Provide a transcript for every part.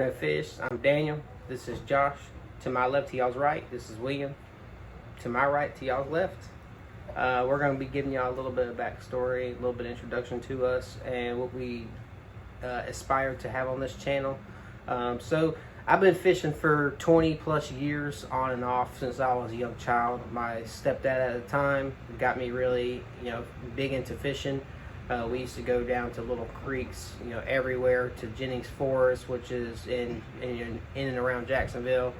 FearNoFish. I'm Daniel. This is Josh. To my left, to y'all's right, this is William. To my right, to y'all's left. We're going to be giving y'all a little bit of backstory, a little bit of introduction to us, and what we aspire to have on this channel. So I've been fishing for 20 plus years on and off since I was a young child. My stepdad at the time got me really, big into fishing. We used to go down to little creeks, everywhere, to Jennings Forest, which is in and around Jacksonville.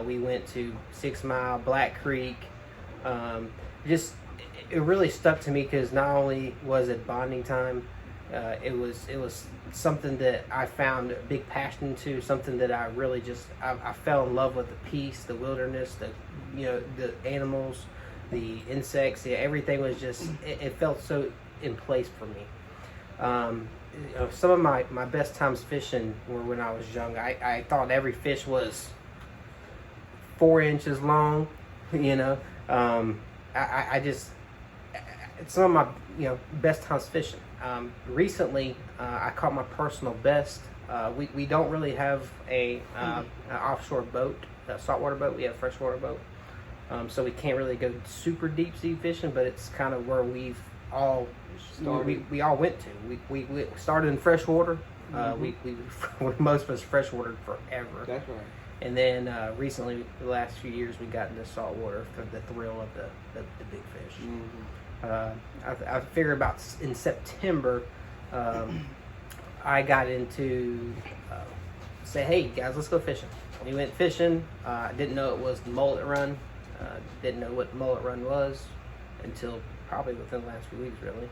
We went to 6 Mile, Black Creek. It really stuck to me because not only was it bonding time, it was something that I found a big passion to, something that I really I fell in love with. The peace, the wilderness, the animals, the insects, everything was just, it felt so in place for me. Some of my best times fishing were when I was young. I thought every fish was 4 inches long. Some of my best times fishing. Recently, I caught my personal best. We don't really have an offshore boat, a saltwater boat. We have a freshwater boat, so we can't really go super deep sea fishing. But it's kind of where we all went to. We started in freshwater. Most of us freshwater forever. That's right. And then recently, the last few years, we got into saltwater for the thrill of the big fish. I figured about in September, I got into say, hey guys, let's go fishing. We went fishing. I didn't know it was the mullet run. Didn't know what the mullet run was until probably within the last few weeks, really.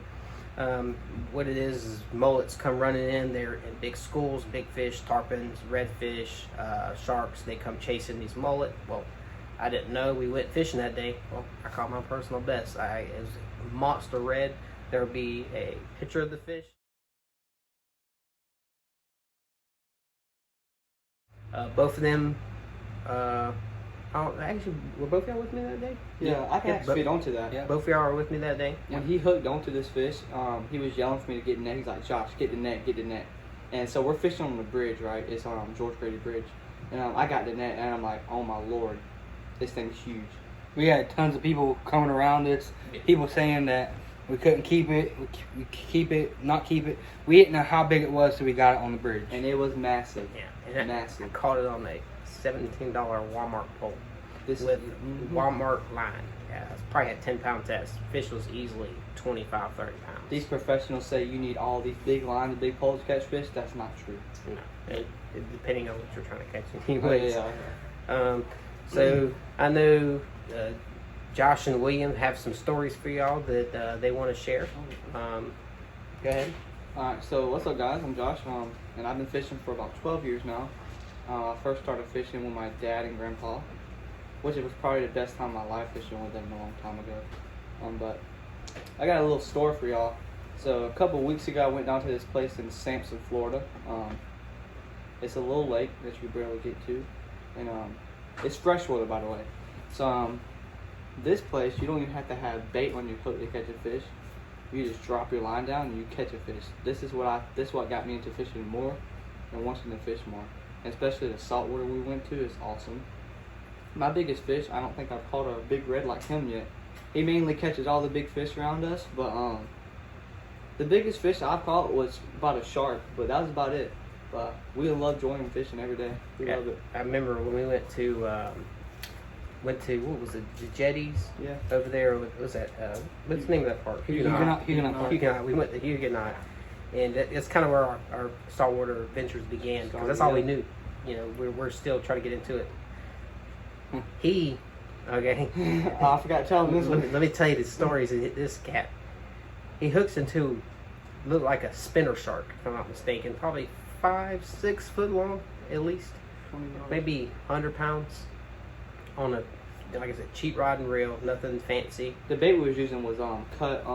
What it is mullets come running in. They're in big schools, big fish, tarpons, redfish, sharks. They come chasing these mullet. Well, I didn't know. We went fishing that day. Well, I caught my personal best. It was a monster red. There would be a picture of the fish. Both of them, actually, were both of y'all with me that day? Yeah, I can actually fit onto that. Yeah. Both of y'all were with me that day? When he hooked onto this fish, he was yelling for me to get the net. He's like, Josh, get the net, get the net. And so we're fishing on the bridge, right? It's George Grady Bridge. And I got the net, and I'm like, oh my Lord, this thing's huge. We had tons of people coming around us, people saying that we couldn't keep it, we keep it, not keep it. We didn't know how big it was till we got it on the bridge. And it was massive. Yeah, and massive. I caught it on a $17 Walmart pole with Walmart line. Yeah, it probably had 10-pound test. Fish was easily 25, 30 pounds. These professionals say you need all these big lines and big poles to catch fish. That's not true. No, depending on what you're trying to catch anyways. So I know Josh and William have some stories for y'all that they want to share. Go ahead. Alright, so what's up guys? I'm Josh, and I've been fishing for about 12 years now. I first started fishing with my dad and grandpa, which was probably the best time of my life fishing with them a long time ago. But I got a little story for y'all. So a couple weeks ago I went down to this place in Sampson, Florida. It's a little lake that you barely get to, and it's freshwater, by the way. So this place, you don't even have to have bait on your hook to catch a fish. You just drop your line down and you catch a fish. This is what got me into fishing more and wanting to fish more. And especially the saltwater we went to is awesome. My biggest fish, I don't think I've caught a big red like him yet. He mainly catches all the big fish around us, but the biggest fish I've caught was about a shark, but that was about it. But we love joining fishing every day. We love it. I remember when we went to what was it, the jetties? Yeah. Over there. What was that? What's the name of that park? Huguenot Park. We went to Huguenot, and it's kind of where our saltwater adventures began because that's all we knew. We're still trying to get into it. I forgot to tell him this one. Let me tell you the stories of this cat. He hooks into, looked like a spinner shark, if I'm not mistaken. Probably 5-6 foot long, at least. Maybe 100 pounds on a, like I said, cheap rod and reel, nothing fancy. The bait we was using was cut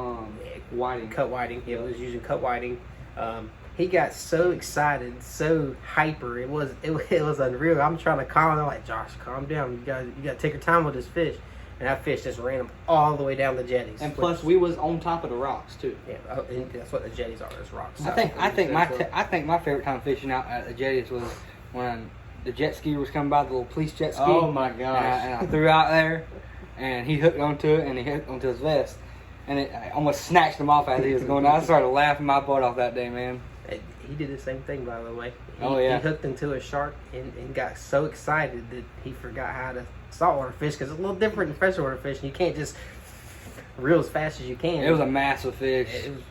whiting. Cut whiting. Yeah, we was using cut whiting. He got so excited, so hyper. It was unreal. I'm trying to calm him. I'm like, Josh, calm down. You got to take your time with this fish. And that fish just ran him all the way down the jetties. And plus, we was on top of the rocks too. Yeah, and that's what the jetties are. It's rocks. I think my favorite time fishing out at the jetties was when the jet ski was coming by, the little police jet ski. Oh my gosh. And I threw out there, and he hooked onto it, and he hooked onto his vest. And I almost snatched him off as he was going down. I started laughing my butt off that day, man. He did the same thing, by the way. Yeah. He hooked into a shark and got so excited that he forgot how to saltwater fish, because it's a little different than freshwater fishing. You can't just reel as fast as you can. It was a massive fish. It was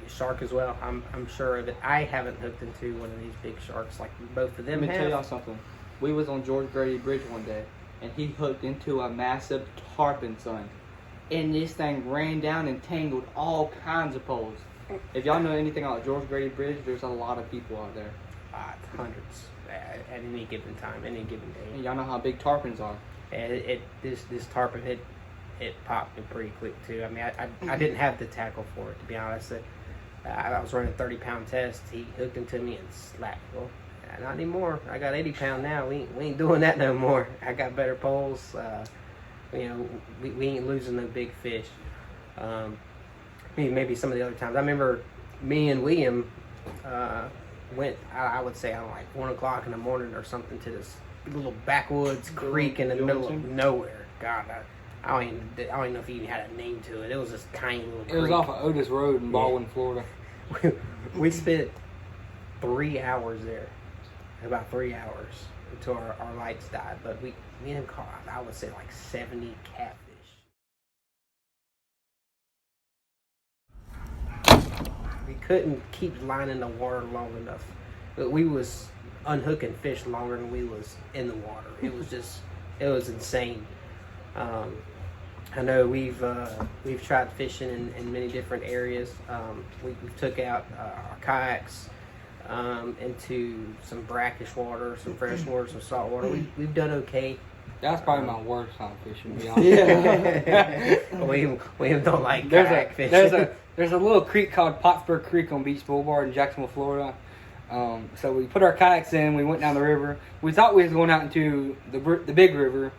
a shark as well. I'm sure of it. I haven't hooked into one of these big sharks like both of them Let me have. tell y'all something. We was on George Grady Bridge one day, and he hooked into a massive tarpon, son. And this thing ran down and tangled all kinds of poles. If y'all know anything about George Grady Bridge, there's a lot of people out there. Hundreds at any given time, any given day. And y'all know how big tarpons are. And this tarpon, it popped me pretty quick too. I mean, I didn't have the tackle for it, to be honest. I was running a 30-pound test. He hooked into me and slapped. Well, not anymore. I got 80 pound now. We ain't doing that no more. I got better poles. You know, we ain't losing no big fish. Maybe some of the other times. I remember me and William went, I would say, like 1 o'clock in the morning or something, to this little backwoods creek in the middle of nowhere. God, I don't even know if he even had a name to it. It was this tiny little creek. It was off of Otis Road in Baldwin, Florida. We spent 3 hours there, about 3 hours, until our lights died. But me and him caught, I would say, like 70 catfish. We couldn't keep lining the water long enough. But we was unhooking fish longer than we was in the water. It was insane. I know we've tried fishing in many different areas. We took out our kayaks into some brackish water, some fresh water, some salt water. We've done okay. That's probably my worst time fishing, to be honest. Yeah. we don't like kayak fishing. There's a little creek called Pottsburg Creek on Beach Boulevard in Jacksonville, Florida. So we put our kayaks in. We went down the river. We thought we was going out into the big river.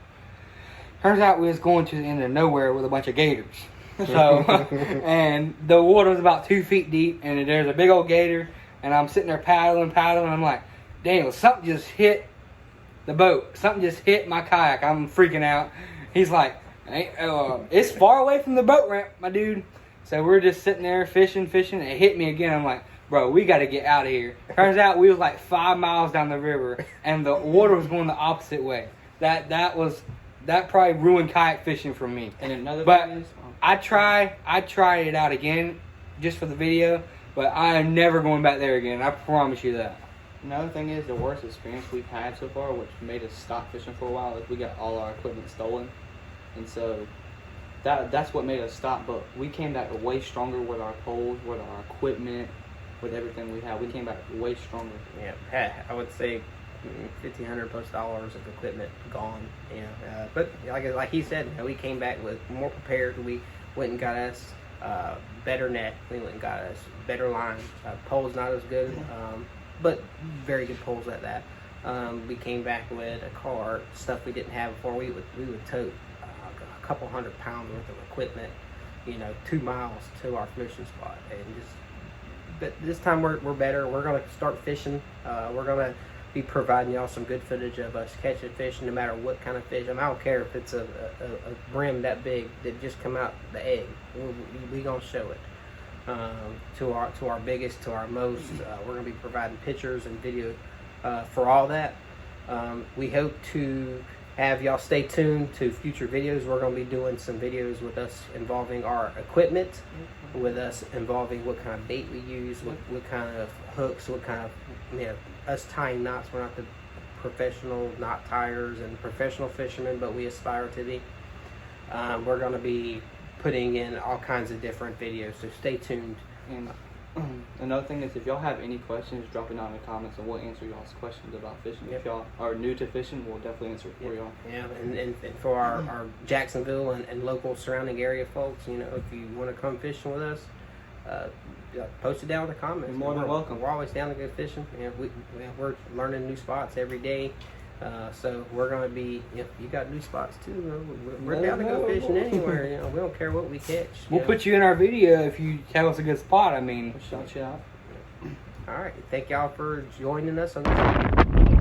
Turns out we was going to the end of nowhere with a bunch of gators. So, and the water was about 2 feet deep, and there's a big old gator. And I'm sitting there paddling. I'm like, Daniel, something just hit the boat. Something just hit my kayak. I'm freaking out. He's like, hey, it's far away from the boat ramp, my dude. So we're just sitting there fishing. And it hit me again. I'm like, bro, we got to get out of here. Turns out we was like 5 miles down the river, and the water was going the opposite way. That probably ruined kayak fishing for me. And another but thing is, I tried it out again just for the video, but I am never going back there again. I promise you that. another thing is, the worst experience we've had so far, which made us stop fishing for a while, is we got all our equipment stolen. And so that's what made us stop. But we came back way stronger with our poles, with our equipment, with everything we had. We came back way stronger. Yeah, I would say $1,500+ of equipment gone. Yeah, but like he said, we came back with more prepared. We went and got us better net. We went and got us better line. Poles not as good, but very good poles at that. We came back with a car, stuff we didn't have before. We would tote a couple 100 pounds worth of equipment, 2 miles to our fishing spot, but this time we're better. We're gonna start fishing. We're gonna be providing y'all some good footage of us catching fish, no matter what kind of fish. I don't care if it's a brim that big that just come out the egg. We gonna show it to our biggest, to our most. We're gonna be providing pictures and video for all that. We hope to have y'all stay tuned to future videos. We're gonna be doing some videos with us involving our equipment, with us involving what kind of bait we use, what kind of hooks, what kind of us tying knots. We're not the professional knot tiers and professional fishermen, but we aspire to be. We're going to be putting in all kinds of different videos, so stay tuned. And another thing is, if y'all have any questions, drop it down in the comments and we'll answer y'all's questions about fishing. Yep. If y'all are new to fishing, we'll definitely answer it for y'all. Yeah, and for our Jacksonville and local surrounding area folks, if you want to come fishing with us, post it down in the comments. You're more than welcome. We're always down to go fishing. We're learning new spots every day. So we're going to be, if you got new spots too, we're down to go fishing anywhere. We don't care what we catch. We'll put you in our video if you tell us a good spot. I mean, We'll shout you out. All right. Thank y'all for joining us on this video.